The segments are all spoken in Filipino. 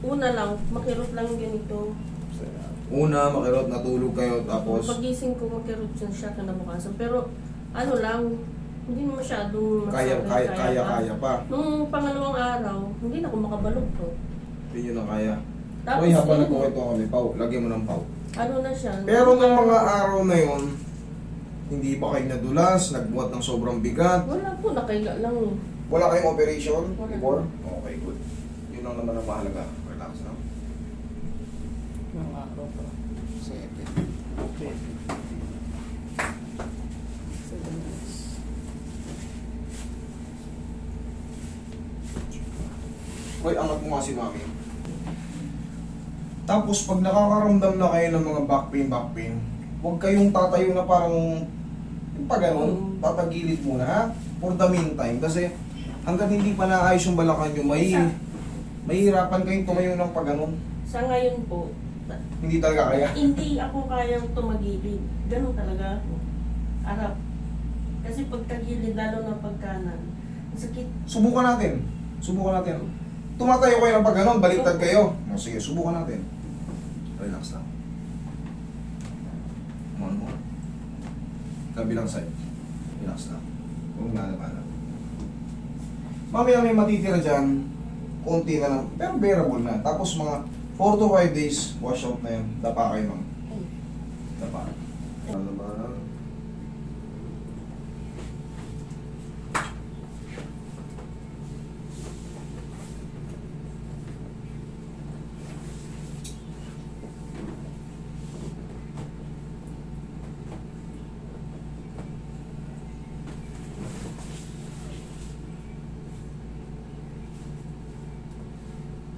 Una lang, makirot lang ganito. Una, makirot, natulog kayo, tapos Pagising ko, makirot siya kinabukasan. Pero ano lang, hindi na masyadong kaya pa. Nung pangalawang araw, hindi na ako makabalog to. Hindi nyo na kaya. Tapos, Uy, habang nagkukwento kami, Pau, lagyan mo ng Pau. ano na siya. Pero nung mga araw na yon, hindi ba kayo nadulas, nagbuhat ng sobrang bigat? Wala po, nakaiga lang. Wala kayong operation Wala. before? Okay, good. Yun lang naman ang mahalaga. Relax na. Mga araw pa. 7. 7 minutes. Uy, angat mo nga si mami. Tapos pag nakakaramdam na kayo ng mga back pain, huwag kayong tatayo na parang yung pa ganun, tatagilid muna ha? For the meantime, kasi hanggang hindi pa naayos yung balakang nyo, mahihirapan kayong tumayo ng pag ganun. Sa ngayon po, Hindi talaga kaya. hindi ako kayang tumagilid. Ganun talaga ako. Arap. Kasi pag tagilid, lalo na pagkanan, ang sakit. Subukan natin. Subukan natin. Tumatayo kayo ng pag ganun, baliktad kayo. O, sige, subukan natin. Relax lang. One more. Kabilang side. Relax lang. Huwag nalabanan. Mamaya may matitira dyan. Konti na lang. Pero bearable na. Tapos mga 4 to 5 days, wash out na yan. Dapa kayo, ma'am. Dapa. Ano ba?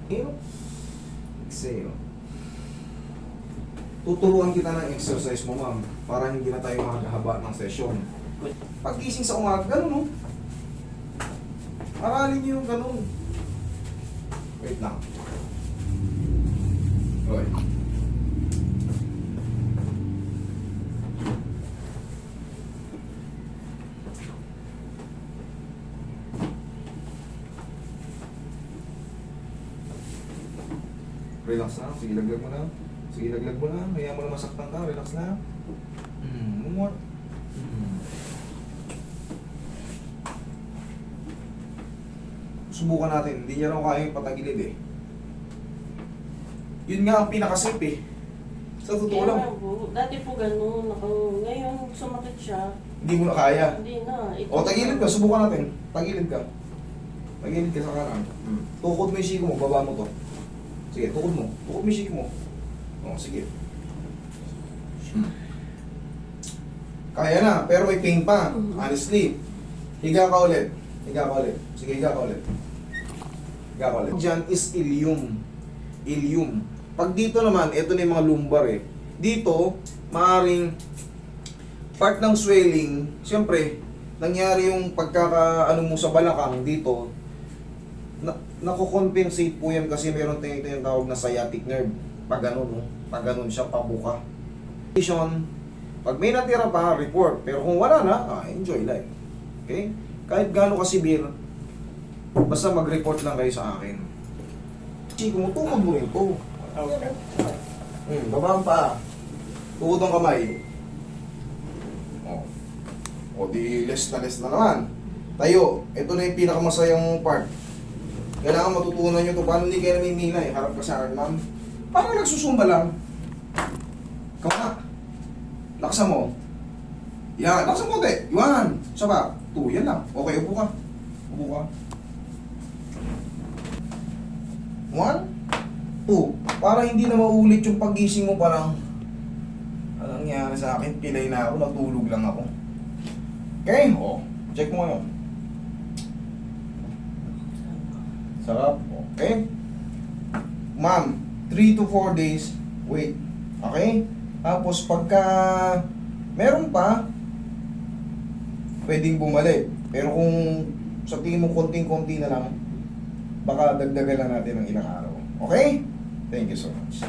Inhale. Exhale. Tuturuan kita ng exercise mo, ma'am, para hindi na tayo makakahaba ng session. Paggising sa umaga, ganun, no? Aralin niyo yung ganun. Wait lang. Okay. Relax na. Sige, laglag mo na. Sige, laglag mo na. Hayaan mo na masaktan ka. Relax na. One more. Subukan natin. Hindi niya raw kaya yung patagilid eh. Yun nga ang pinaka-safe eh. Sa totoo Kaya lang. nga po, dati po ganun. Ngayon, sumakit siya. Hindi mo na kaya. Hindi na. O, tagilid ka. Subukan natin. Tagilid ka. Tagilid ka sa kanan. Tukod mo yung siko mo. Baba mo to. Sige, tukod mo. Tukod mo yung siko mo. O, sige. Kaya na, pero may pain pa. Honestly. Higa ka ulit. Higa ka ulit. Sige, higa ka ulit. Higa ka ulit. Diyan is ilium. Ilium. Pag dito naman, ito na yung mga lumbar eh. Dito, maaring part ng swelling, siyempre, nangyari yung pagkakaano mo sa balakang dito, nakocompensate po yan kasi meron tayong ito yung tawag na sciatic nerve. Pag ganun, no? Pag ganun siya, pabuka. Pag may natira pa, report. Pero kung wala na, enjoy life. Okay? Kahit gaano kasibir, basta mag-report lang kayo sa akin. Chiko mo, tukod mo rin to. Okay. Baba ang paa. Tukod ang kamay. O di less na naman. Tayo, ito na yung pinakamasayang part. Kailangan matutunan nyo ito. Paano hindi kayo namimina eh? Harap ka sa akin, ma'am. Parang nagsusumba lang. Ikaw na. Laksan mo. Yan. Laksan mo, te. Yan. Isa pa. 2. Yan lang. Okay, upo ka. Upo ka. 1, 2. Para hindi na maulit yung pagising mo parang anong nangyari sa akin? Pilay na ako. Natulog lang ako. Okay? O. Check mo ngayon. Sarap. Okay? Ma'am, 3 to 4 days, wait. Okay? Tapos pagka meron pa, pwedeng bumalik. Pero kung sa tingin mo konting-konti na lang, baka dagdagan lang natin ng ilang araw. Okay? Thank you so much.